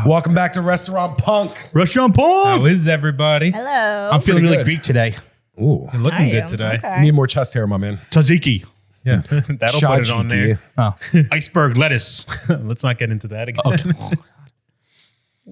Welcome back to Restaurant Punk. Restaurant Punk. How is everybody? Hello. I'm feeling really good. Greek today. Ooh, You're looking good today. Okay. you need more chest hair, my man. Tzatziki. Yeah, that'll put it on there. Oh. Iceberg lettuce. Let's not get into that again. Okay.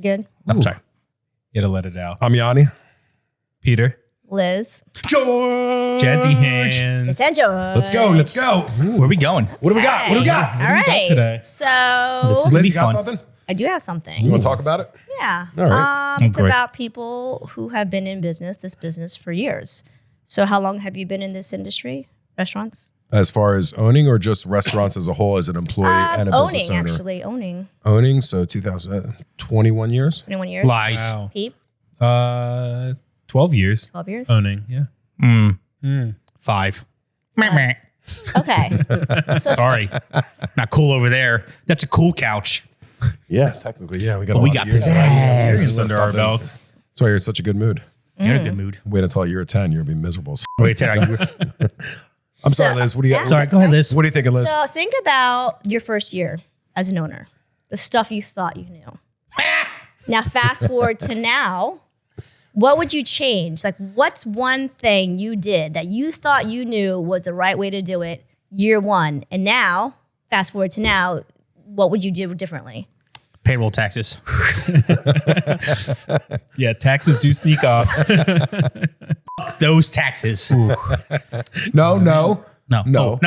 Good. I'm sorry. Gotta let it out. I'm Yianni. Peter, Liz. George. Jazzy hands. It's George. Let's go. Let's go. Where are we going? What do we got? What do we got? All do we got right. today? So This is Liz, be you got fun. something? I do have something. You want to talk about it? Yeah. All right. It's great. about people who have been in this business for years. So how long have you been in this industry? Restaurants? As far as owning or just restaurants as a whole as an employee and a business owner? Owning. Owning, so 2021 years. 21 years. Lies. Wow. Pete, 12 years 12 years. owning. Yeah. 5. Okay. Sorry. Not cool over there. That's a cool couch. Yeah, technically, yeah. We got, we a lot got of years. pizzazz. Years under our belts. That's why you're in such a good mood. You're in a good mood. Wait until you're 10, you'll be miserable. Wait, tell you. I'm sorry, Liz. What do you got? Sorry, go ahead, Liz. What are you thinking, Liz? So think about your first year as an owner, the stuff you thought you knew. Now, fast forward to now, what would you change? Like, what's one thing you did that you thought you knew was the right way to do it year one? And now, fast forward to now, what would you do differently? Payroll taxes. Yeah, taxes do sneak up. Fuck those taxes. No. No. No. No,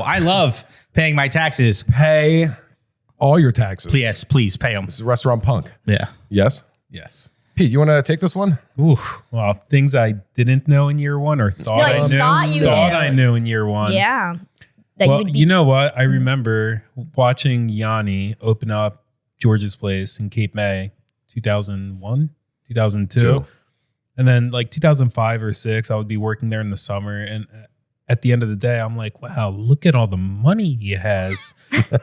I love paying my taxes. Pay all your taxes. Yes, please pay them. This is Restaurant Punk. Yeah. Yes? Yes. Pete, you want to take this one? Ooh, well, things I didn't know in year one or thought No, I you knew. thought you knew. I knew in year one. Yeah. That Well, you'd be- you know what? I remember watching Yianni open up George's Place in Cape May, 2001, 2002. Two. And then like 2005 or 6, I would be working there in the summer. And at the end of the day, I'm like, wow, look at all the money he has.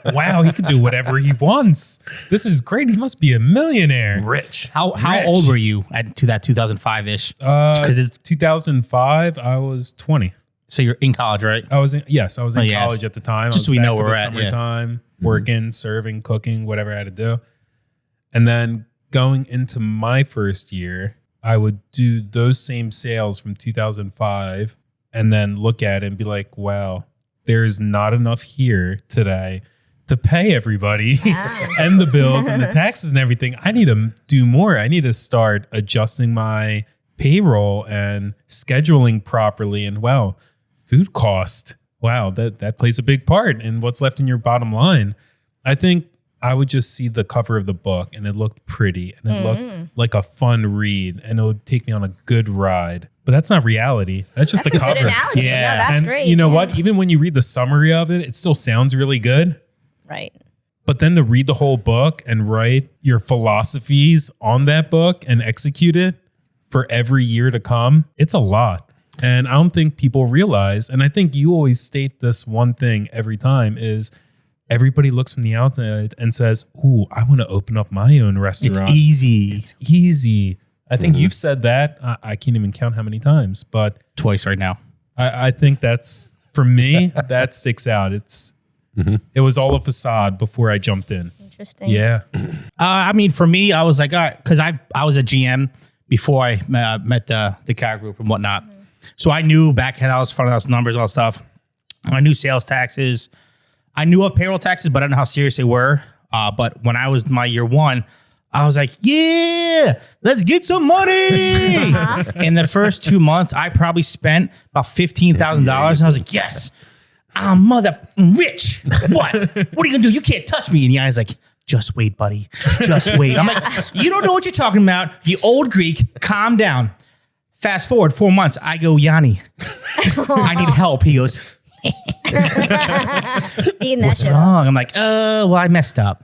Wow, he could do whatever he wants. This is great. He must be a millionaire. Rich. How Rich. old were you to that 2005-ish? 2005, I was 20. So you're in college, right? I was in yeah. college at the time. Just I was so we back know for where the we're at, yeah. summertime, working, serving, cooking, whatever I had to do. And then going into my first year, I would do those same sales from 2005 and then look at it and be like, wow, there's not enough here today to pay everybody and the bills and the taxes and everything. I need to do more. I need to start adjusting my payroll and scheduling properly. And wow, food cost. Wow, that plays a big part in what's left in your bottom line. I think I would just see the cover of the book and it looked pretty and it looked like a fun read and it would take me on a good ride. But that's not reality. That's just that's the a cover. good analogy. Yeah. No, that's And great. you know Yeah. what? Even when you read the summary of it, it still sounds really good. Right. But then to read the whole book and write your philosophies on that book and execute it for every year to come, it's a lot. And I don't think people realize, and I think you always state this one thing every time is everybody looks from the outside and says, ooh, I want to open up my own restaurant. It's easy. It's easy. I think you've said that. I can't even count how many times, but Twice right now. I think that's, for me, that sticks out. It was all a facade before I jumped in. Interesting. Yeah. I mean, for me, I was like, all right, because I was a GM before I met the car group and whatnot. So I knew back when I was front of house numbers, all that stuff. I knew sales taxes. I knew of payroll taxes, but I didn't know how serious they were. But when I was my year one, I was like, yeah, let's get some money. In the first 2 months, I probably spent about $15,000. And I was like, yes, I'm mother rich. What? What are you going to do? You can't touch me. And Yanni's like, just wait, buddy. Just wait. I'm like, you don't know what you're talking about. You old Greek, calm down. Fast forward 4 months. I go, Yianni, I need help. He goes, Eating that what's shit up. wrong? I'm like, well, I messed up.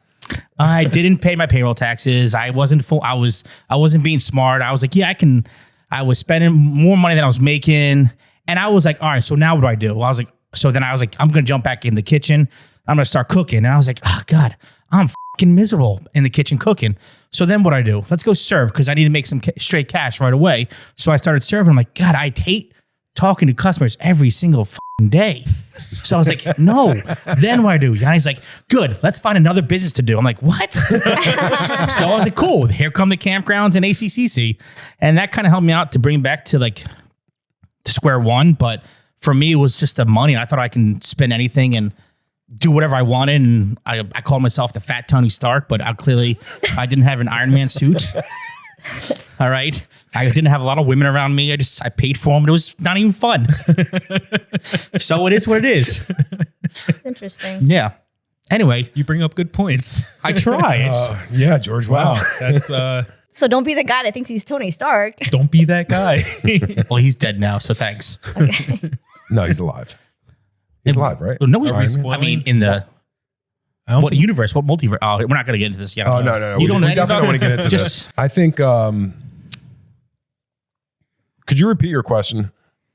I didn't pay my payroll taxes. I wasn't full. I wasn't being smart. I was like, yeah, I can. I was spending more money than I was making. And I was like, all right, so now what do I do? I was like, I'm going to jump back in the kitchen. I'm going to start cooking. And I was like, oh God, I'm fucking miserable in the kitchen cooking. So then what do I do? Let's go serve because I need to make some straight cash right away. So I started serving. I'm like, God, I hate talking to customers every single day. So I was like, no. Then what I do? Yanni's like, good, let's find another business to do. I'm like, what? So I was like, cool. Here come the campgrounds and ACCC. And that kind of helped me out to bring back to like to square one. But for me, it was just the money. I thought I can spend anything and do whatever I wanted. And I called myself the fat Tony Stark, but I didn't have an Iron Man suit. All right. I didn't have a lot of women around me. I paid for them. It was not even fun. So it is what it is. It's interesting. Yeah. Anyway, You bring up good points. I try. Yeah, George. Wow. That's So don't be the guy that thinks he's Tony Stark. don't be that guy. Well, he's dead now, so thanks. No, he's alive. He's alive, right? No, Are we I mean, in the I don't what think- universe? What multiverse? Oh, we're not going to get into this yet. Oh, no. You don't know we definitely don't want to get into Just- this. I think, could you repeat your question?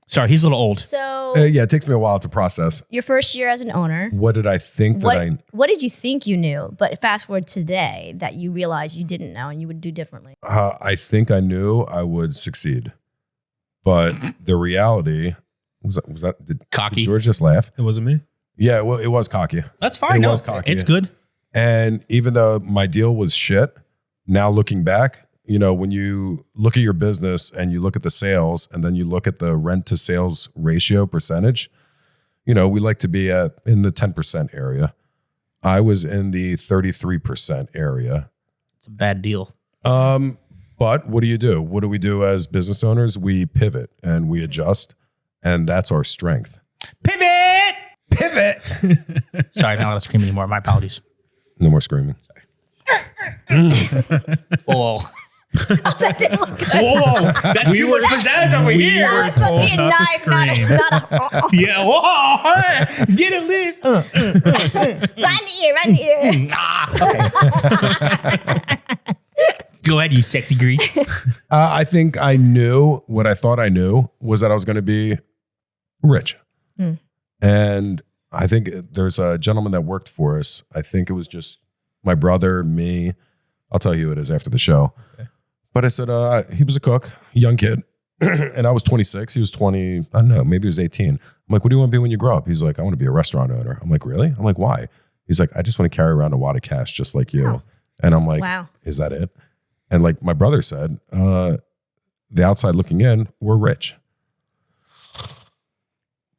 Sorry, he's a little old. So Yeah, it takes me a while to process. your first year as an owner, What did I think what did you think you knew? But fast forward today that you realized you didn't know and you would do differently. I think I knew I would succeed. But the reality did Cocky. George just laugh? It wasn't me. Yeah, well, it was cocky. That's fine. It No, was cocky. It's good. And even though my deal was shit, now looking back, when you look at your business and you look at the sales and then you look at the rent to sales ratio percentage, we like to be in the 10% area. I was in the 33% area. It's a bad deal. But what do? What do we do as business owners? We pivot and we adjust, and that's our strength. Pivot. Sorry, not allowed to scream anymore. My apologies. No more screaming. Oh. That didn't look good. Whoa, that's too much pizzazz over here. That was supposed to be a not to knife, not a Yeah, whoa, get it, Liz. right in the ear. Go ahead, you sexy Greek. I think I knew what I thought I knew was that I was going to be rich. And I think there's a gentleman that worked for us. I think it was just my brother, me. I'll tell you who it is after the show. Okay. But I said, he was a cook, young kid. And I was 26. He was 20. I don't know, maybe he was 18. I'm like, what do you want to be when you grow up? He's like, I want to be a restaurant owner. I'm like, really? I'm like, why? He's like, I just want to carry around a wad of cash just like you. Wow. And I'm like, Wow. Is that it? And like my brother said, the outside looking in, we're rich.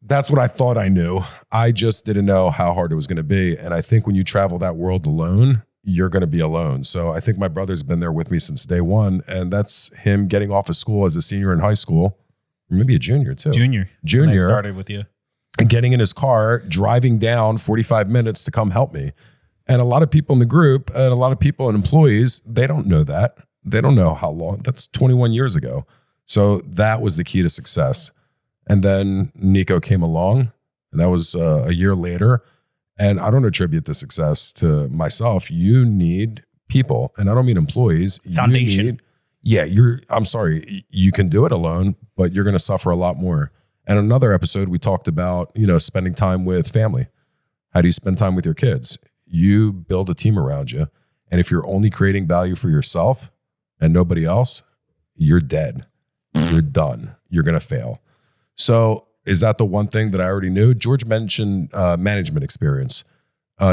That's what I thought I knew. I just didn't know how hard it was going to be. And I think when you travel that world alone, you're going to be alone. So I think my brother's been there with me since day one. And that's him getting off of school as a senior in high school, or maybe a junior too. Junior. When I started with you. And getting in his car, driving down 45 minutes to come help me. And a lot of people in the group and a lot of people and employees, they don't know that. They don't know how long. That's 21 years ago. So that was the key to success. And then Nico came along, and that was a year later. And I don't attribute the success to myself. You need people, and I don't mean employees. Foundation. I'm sorry. You can do it alone, but you're going to suffer a lot more. And another episode, we talked about, spending time with family. How do you spend time with your kids? You build a team around you. And if you're only creating value for yourself and nobody else, you're dead. You're done. You're going to fail. So is that the one thing that I already knew? George mentioned management experience.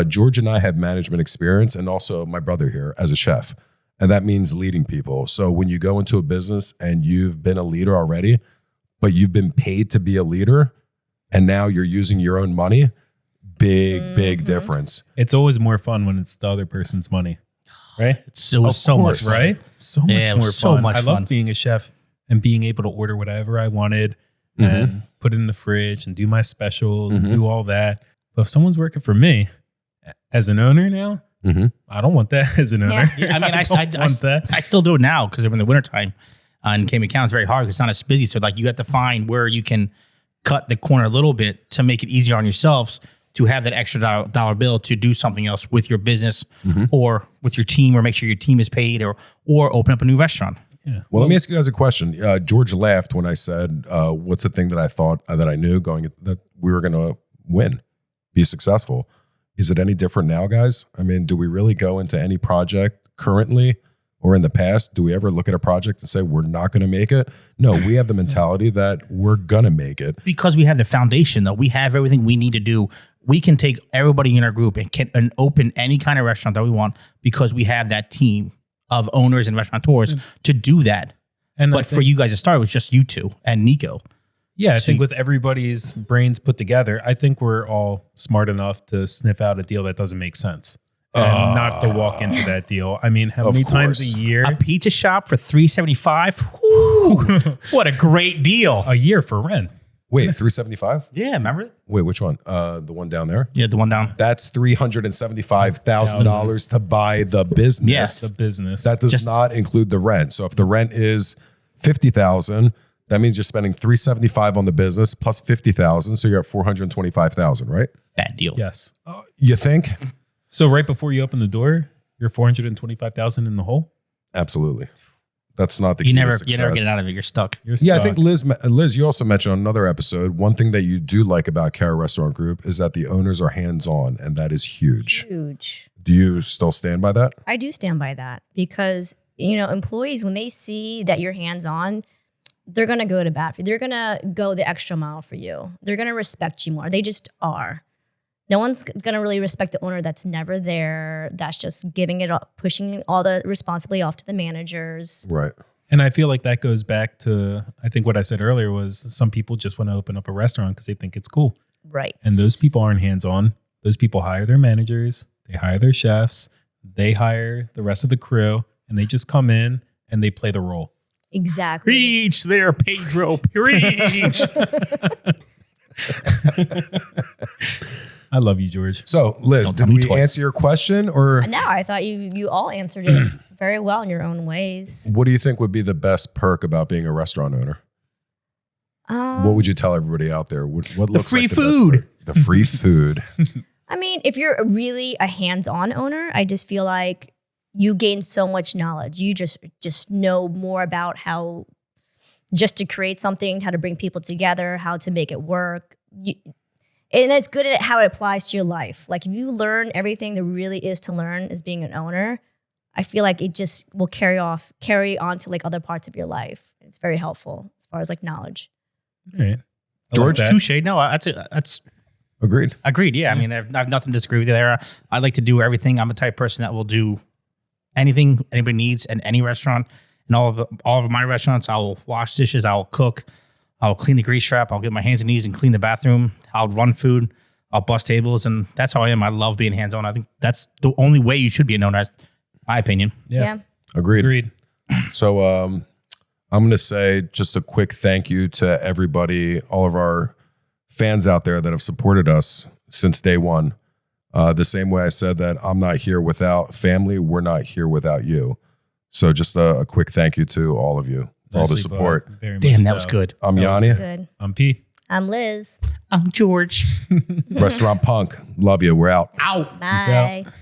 George and I have management experience, and also my brother here as a chef. And that means leading people. So when you go into a business and you've been a leader already, but you've been paid to be a leader, and now you're using your own money, big difference. It's always more fun when it's the other person's money, right? It was so much fun. right? So much Yeah, it was more so fun. much I fun. love being a chef and being able to order whatever I wanted and put it in the fridge and do my specials and do all that. But if someone's working for me as an owner now, I don't want that as an owner. Yeah, I mean, I don't want that. I still do it now because in the wintertime in Cayman County, it's very hard because it's not as busy. So like you have to find where you can cut the corner a little bit to make it easier on yourselves to have that extra dollar bill to do something else with your business or with your team, or make sure your team is paid, or open up a new restaurant. Yeah. Well, let me ask you guys a question. George laughed when I said, what's the thing that I thought that I knew that we were going to win, be successful? Is it any different now, guys? I mean, do we really go into any project currently or in the past, do we ever look at a project and say we're not going to make it? No, we have the mentality that we're going to make it. Because we have the foundation, though. We have everything we need to do. We can take everybody in our group and open any kind of restaurant that we want because we have that team of owners and restaurateurs to do that. But for you guys to start, it was just you two and Nico. Yeah, I think with everybody's brains put together, I think we're all smart enough to sniff out a deal that doesn't make sense. And not to walk into that deal. I mean, how many times a year? A pizza shop for $375? What a great deal. A year for rent. Wait, 375? Yeah, remember it? Wait, which one? The one down there? Yeah, the one down. That's $375,000 to buy the business. Yes. The business. That does not include the rent. So if the rent is $50,000, that means you're spending $375 on the business plus $50,000. So you're at $425,000, right? Bad deal. Yes. You think? So right before you open the door, you're $425,000 in the hole. Absolutely. That's not the You key never to success. get out of it. You're stuck. You're Yeah, I stuck. think Liz, you also mentioned on another episode, one thing that you do like about Cara Restaurant Group is that the owners are hands-on, and that is huge. Huge. Do you still stand by that? I do stand by that because, employees, when they see that you're hands-on, they're going to go to bat for you. They're going to go the extra mile for you. They're going to respect you more. They just are. No one's going to really respect the owner that's never there, that's just giving it up, pushing all the responsibility off to the managers. Right. And I feel like that goes back to, I think what I said earlier was some people just want to open up a restaurant because they think it's cool. Right. And those people aren't hands-on. Those people hire their managers, they hire their chefs, they hire the rest of the crew, and they just come in and they play the role. Exactly. Preach there, Pedro. Preach. I love you, George. So, Liz, Don't tell did me we twice. answer your question, or No, I thought you all answered it very well in your own ways. what do you think would be the best perk about being a restaurant owner? What would you tell everybody out there? What looks free like the best food. perk? The free food. I mean, if you're really a hands-on owner, I just feel like you gain so much knowledge. You just know more about how just to create something, how to bring people together, how to make it work. And it's good at how it applies to your life. Like if you learn everything there really is to learn as being an owner, I feel like it just will carry on to like other parts of your life. It's very helpful as far as like knowledge. All right. George, Touche. No, that's Agreed. agreed. Yeah, I mean, I have nothing to disagree with you there. I like to do everything. I'm a type of person that will do anything anybody needs in any restaurant. In all of my restaurants, I will wash dishes, I will cook, I'll clean the grease trap, I'll get my hands and knees and clean the bathroom, I'll run food, I'll bust tables, and that's how I am. I love being hands-on. I think that's the only way you should be a known as, my opinion. Yeah. Agreed. So I'm going to say just a quick thank you to everybody, all of our fans out there that have supported us since day one. The same way I said that I'm not here without family, we're not here without you. So just a quick thank you to all of you for all the Nicely support. put. Very Damn, much that so. was good. I'm That was Yianni, Good. I'm Pete. I'm Liz. I'm George. Restaurant Punk. Love you. We're out. Ow. Peace out. Bye.